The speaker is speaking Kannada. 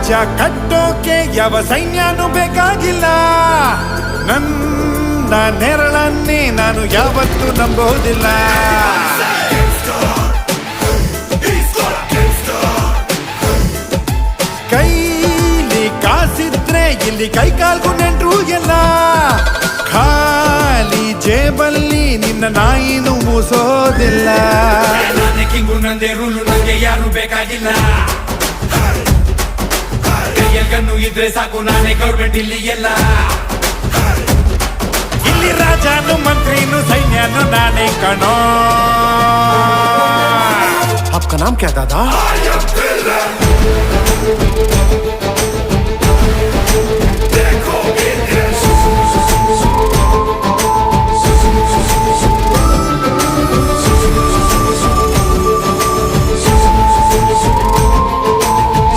ರಾಜ್ಯ ಕಟ್ಟೋಕೆ ಯಾವ ಸೈನ್ಯನೂ ಬೇಕಾಗಿಲ್ಲ. ನನ್ನ ನೆರಳನ್ನೇ ನಾನು ಯಾವತ್ತೂ ನಂಬೋದಿಲ್ಲ. ಕೈಲಿ ಕಾಸಿದ್ರೆ ಇಲ್ಲಿ ಕೈಕಾಲ್ಗೂ ನೆಂಟ್ರು ಎಲ್ಲ. ಖಾಲಿ ಜೇಬಲ್ಲಿ ನಿನ್ನ ನಾಯಿನೂ ಮೂಸೋದಿಲ್ಲ. ನಾನೇ ಕಿಂಗು, ನಂದೇ ರೂಲು, ನಂಗೆ ಯಾರು ಬೇಕಾಗಿಲ್ಲ. ಕೈಯಲ್ಗನ್ನು ಇದ್ರೆ ಸಾಕು, ನಾನೇ ಗೌರ್ಮೆಂಟ್ ಇಲ್ಲಿ ಎಲ್ಲ. ಇಲ್ಲಿ ರಾಜನು ಮಂತ್ರಿನು ಸೈನ್ಯನು ನಾನೇ ಕಣೋ. आपका नाम क्या दादा?